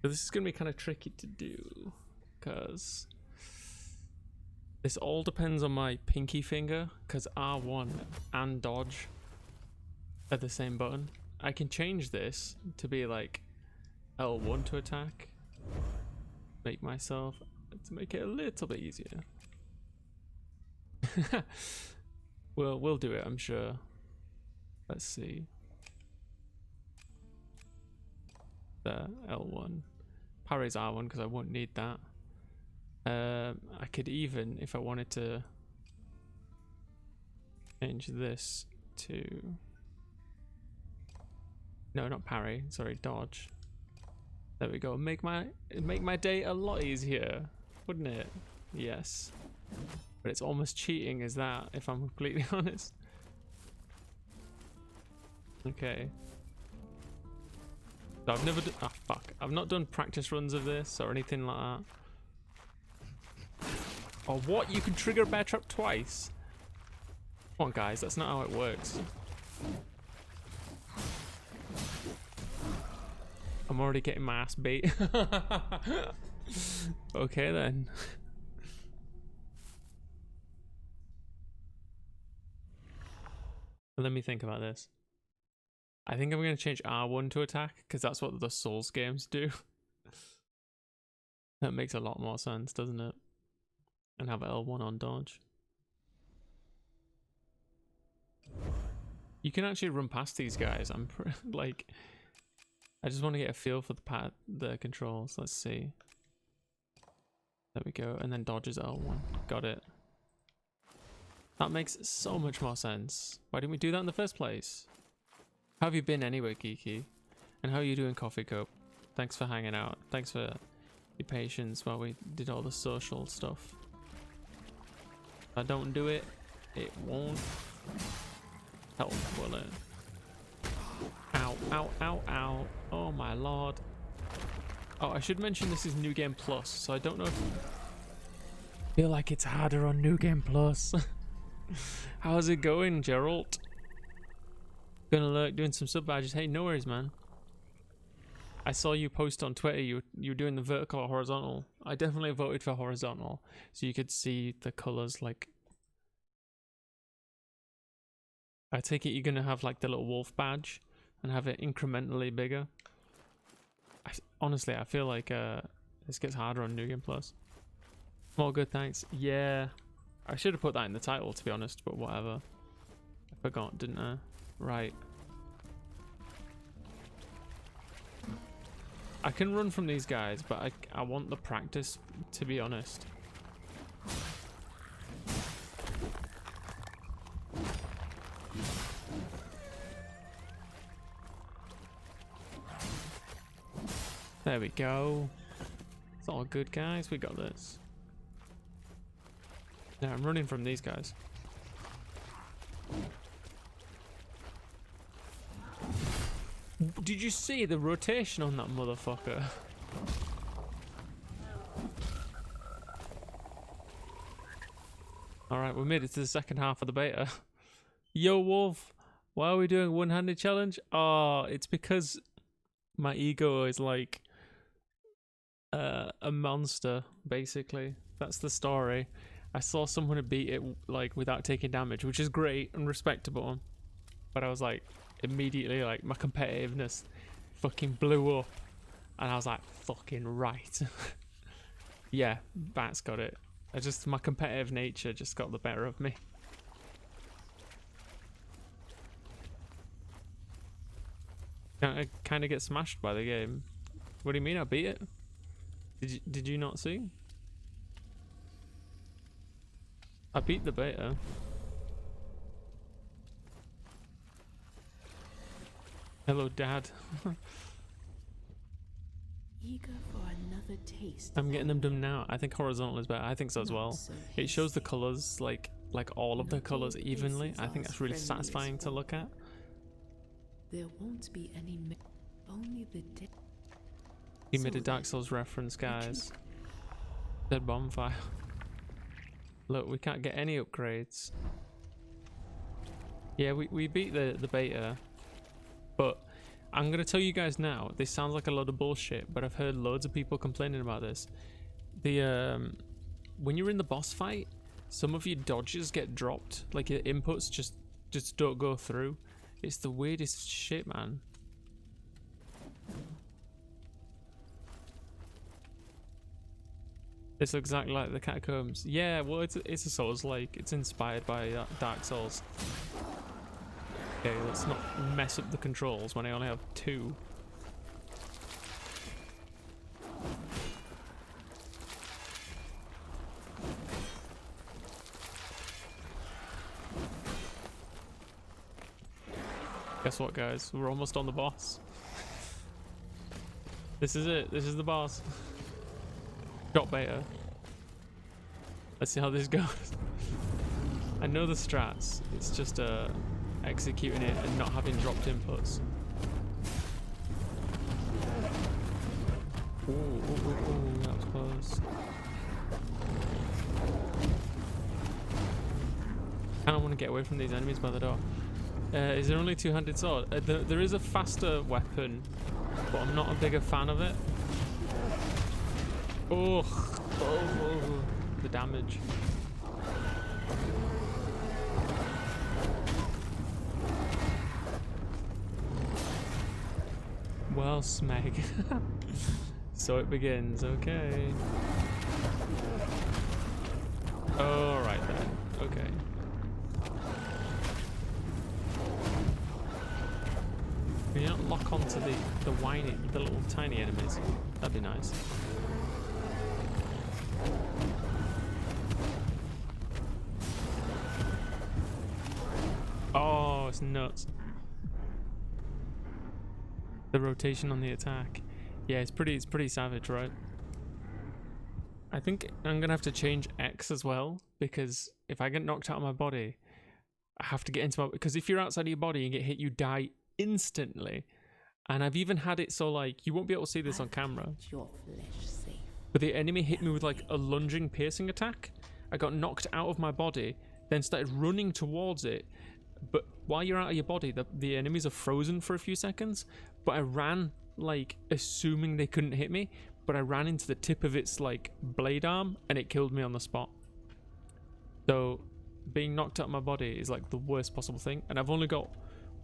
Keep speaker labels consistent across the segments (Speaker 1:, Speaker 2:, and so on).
Speaker 1: But this is going to be kind of tricky to do because this all depends on my pinky finger, because R1 and dodge are the same button. I can change this to be like L1 to attack. Make myself to make it a little bit easier. We'll do it, I'm sure. Let's see. There, L1. Parry's R1 because I won't need that. I could even, if I wanted to, change this to, no, not parry, sorry, dodge. There we go. Make my day a lot easier, wouldn't it? Yes. But it's almost cheating, is that, if I'm completely honest. Okay. So I've never done, oh fuck, I've not done practice runs of this or anything like that. Oh, what? You can trigger a bear trap twice? Come on, guys, that's not how it works. I'm already getting my ass beat. Okay, then. Let me think about this. I think I'm going to change R1 to attack, because that's what the Souls games do. That makes a lot more sense, doesn't it? And have L1 on dodge. You can actually run past these guys. I'm like, I just want to get a feel for the controls. Let's see. There we go. And then dodge is L1. Got it. That makes so much more sense. Why didn't we do that in the first place? How have you been anyway, Geeky? And how are you doing, Coffee Cup? Thanks for hanging out. Thanks for your patience while we did all the social stuff. If I don't do it, it won't help, will it? Ow, ow, ow, ow. Oh my lord. Oh, I should mention this is New Game Plus, so I don't know if I feel like it's harder on New Game Plus. How's it going, Gerald? Gonna lurk doing some sub badges. Hey, no worries, man. I saw you post on Twitter you were doing the vertical or horizontal. I definitely voted for horizontal, so you could see the colors. Like, I take it you're gonna have like the little wolf badge and have it incrementally bigger. Honestly, I feel like this gets harder on New Game Plus. All good, thanks. Yeah, I should have put that in the title, to be honest, but whatever. I forgot, didn't I? Right. I can run from these guys, but I want the practice, to be honest. There we go. It's all good, guys. We got this. Now I'm running from these guys. Did you see the rotation on that motherfucker? Alright, we made it to the second half of the beta. Yo, Wolf, why are we doing a one-handed challenge? Oh, it's because my ego is like a monster, basically. That's the story. I saw someone beat it like without taking damage, which is great and respectable. But I was like, immediately, like, my competitiveness fucking blew up. And I was like, fucking right. Yeah, Bat's got it. My competitive nature just got the better of me. I kind of get smashed by the game. What do you mean I beat it? Did you not see? I beat the beta. Hello, Dad.
Speaker 2: Eager for another taste.
Speaker 1: I'm getting them done now. I think horizontal is better. I think so as well. It shows the colors, like all of the colors evenly. I think that's really satisfying to look at.
Speaker 2: There won't be any. Only the dead.
Speaker 1: He made a Dark Souls reference, guys. Dead bonfire. Look, we can't get any upgrades. Yeah, we beat the beta, but I'm gonna tell you guys now, this sounds like a lot of bullshit, but I've heard loads of people complaining about this. When you're in the boss fight, some of your dodges get dropped, like your inputs just don't go through. It's the weirdest shit, man. This looks exactly like the catacombs. Yeah, well, it's a Souls-like. It's inspired by Dark Souls. Okay, let's not mess up the controls when I only have 2. Guess what, guys? We're almost on the boss. This is it. This is the boss. Got beta. Let's see how this goes. I know the strats. It's just executing it and not having dropped inputs. Ooh, that was close. I kind of want to get away from these enemies by the door. Is there only two-handed sword? There is a faster weapon, but I'm not a bigger fan of it. Oh, the damage. Well, Smeg. So it begins, okay. Alright then, okay. Can you not lock onto the little tiny enemies? That'd be nice. Oh, it's nuts. The rotation on the attack. Yeah, it's pretty savage, right? I think I'm gonna have to change X as well, because if I get knocked out of my body, I have to get into my... Because if you're outside of your body and get hit, you die instantly. And I've even had it so, like, you won't be able to see this on camera, but the enemy hit me with like a lunging piercing attack. I got knocked out of my body, then started running towards it, but while you're out of your body, the enemies are frozen for a few seconds. But I ran, like, assuming they couldn't hit me, but I ran into the tip of its like blade arm and it killed me on the spot. So being knocked out of my body is like the worst possible thing, and I've only got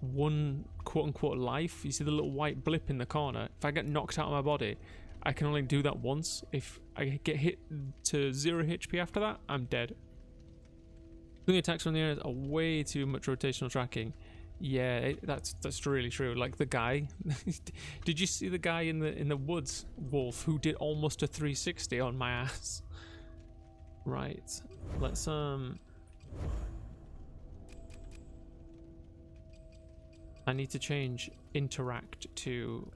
Speaker 1: one quote-unquote life. You see the little white blip in the corner? If I get knocked out of my body, I can only do that once. If I get hit to 0 HP after that, I'm dead. The attacks from the air are way too much rotational tracking. Yeah, that's really true. Like the guy, did you see the guy in the woods, Wolf, who did almost a 360 on my ass? Right, let's I need to change interact to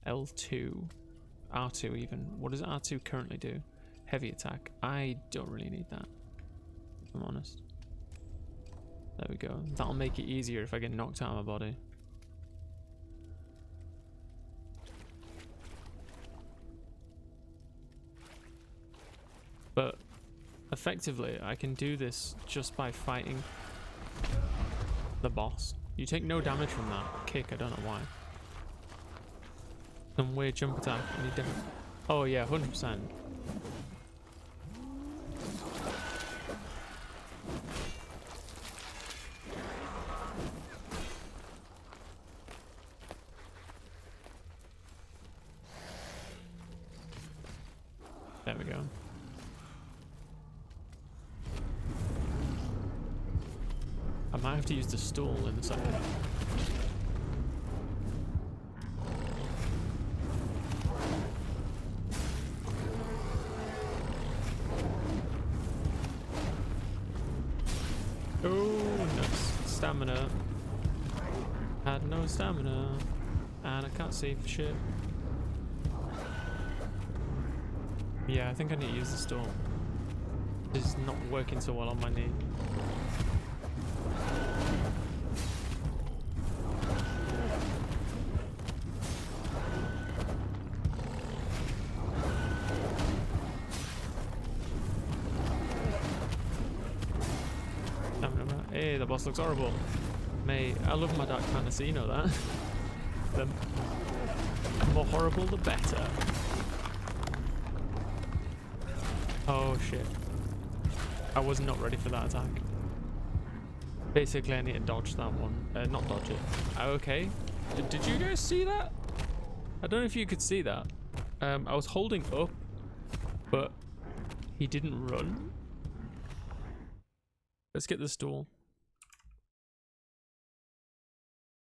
Speaker 1: L2, R2 even. What does R2 currently do? Heavy attack. I don't really need that, if I'm honest. There we go. That'll make it easier if I get knocked out of my body. But effectively, I can do this just by fighting the boss. You take no damage from that kick, I don't know why. Some weird jump attack. Oh yeah, 100%. There we go. I might have to use the stool in a second. Oh, no stamina. Had no stamina. And I can't see for shit. Yeah, I think I need to use the stool. This is not working so well on my knee. Hey, the boss looks horrible. Mate, I love my Dark Fantasy, you know that. them. The more horrible, the better. Oh shit. I was not ready for that attack. Basically, I need to dodge that one. Not dodge it. Okay. Did you guys see that? I don't know if you could see that. I was holding up, but he didn't run. Let's get the stool.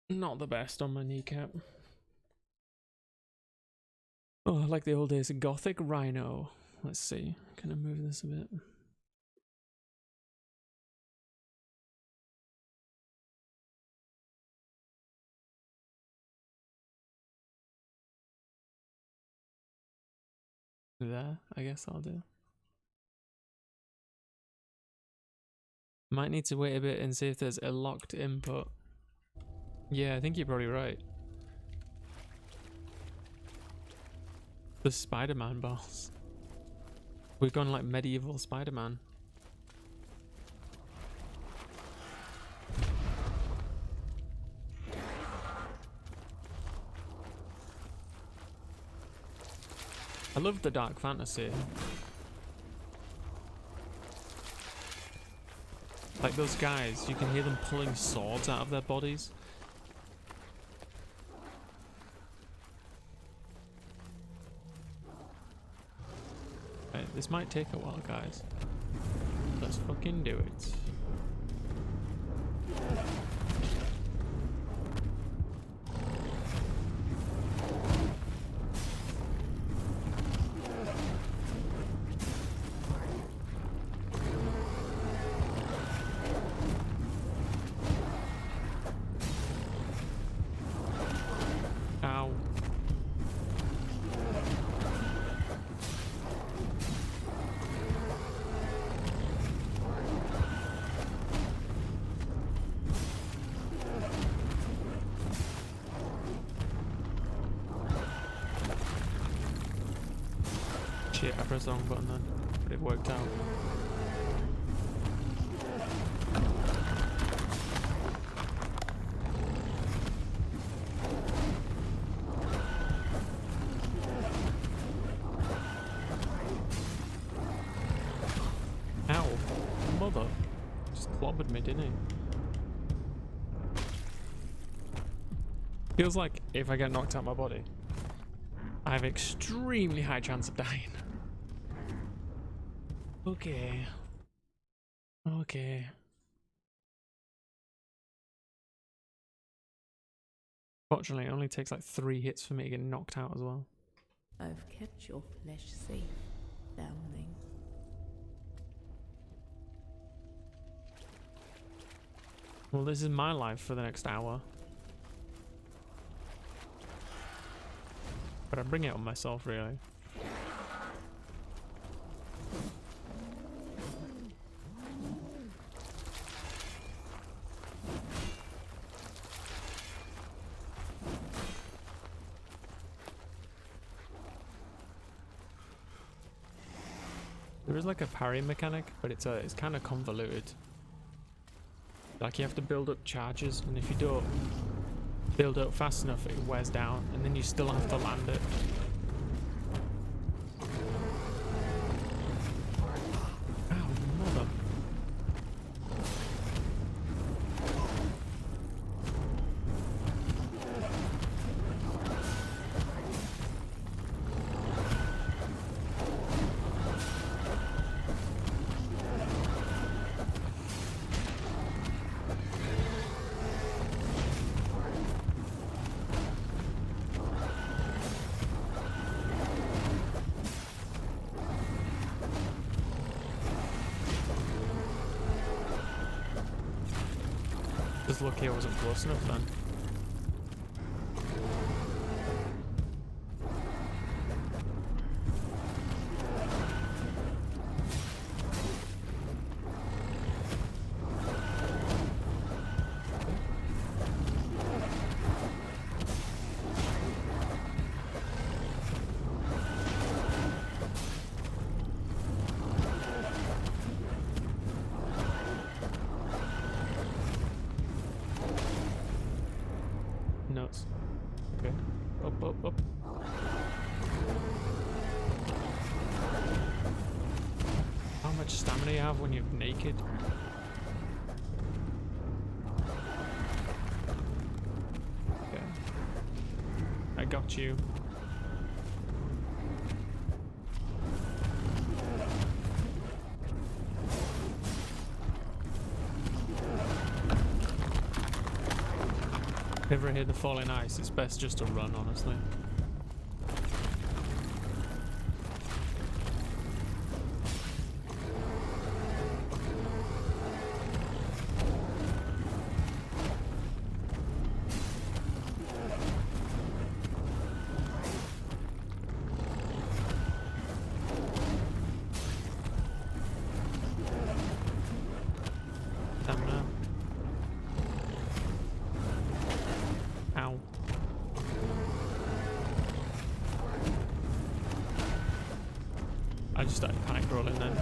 Speaker 1: Not the best on my kneecap. Oh, like the old days. Gothic Rhino. Let's see. Can I move this a bit? There, I guess I'll do. Might need to wait a bit and see if there's a locked input. Yeah, I think you're probably right. The Spider-Man boss. We've gone like medieval Spider-Man. I love the dark fantasy. Like those guys, you can hear them pulling swords out of their bodies. Okay, this might take a while, guys. Let's fucking do it. Ow. Shit, I pressed the wrong button then, but it worked out. Ow, mother. Just clobbered me, didn't he? Feels like if I get knocked out my body, I have extremely high chance of dying. Okay. Okay. Fortunately, it only takes like 3 hits for me to get knocked out as well.
Speaker 2: I've kept your flesh safe, foundling.
Speaker 1: Well, this is my life for the next hour. But I bring it on myself, really. There is like a parry mechanic, but it's kind of convoluted. Like you have to build up charges, and if you don't build up fast enough, it wears down, and then you still have to land it. Ow, mother. Just lucky I wasn't close enough then. much stamina you have when you're naked. Okay. I got you. If ever hit the falling ice, it's best just to run, honestly. Stamina. Ow. I just started panic rolling then.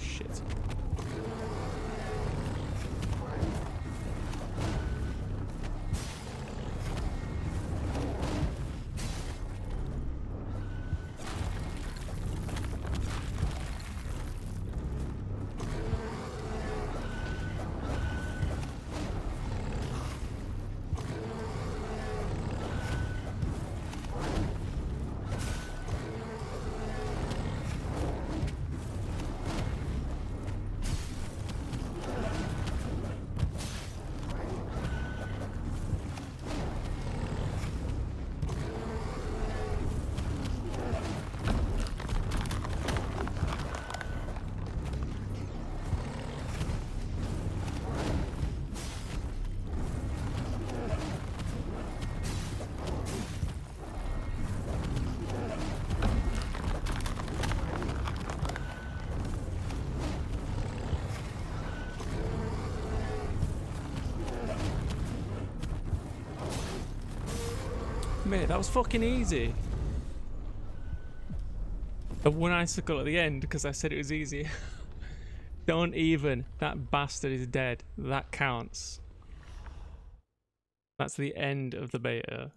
Speaker 1: Shit. Mate, that was fucking easy. The one icicle at the end because I said it was easy. Don't even. That bastard is dead. That counts. That's the end of the beta.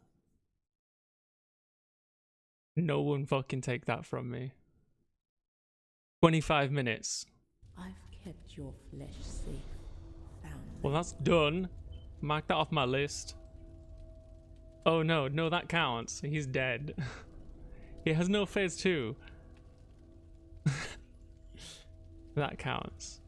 Speaker 1: No one fucking take that from me. 25 minutes.
Speaker 2: I've kept your flesh safe, family.
Speaker 1: Well, that's done. Mark that off my list. Oh no, no, that counts. He's dead. He has no phase 2. That counts.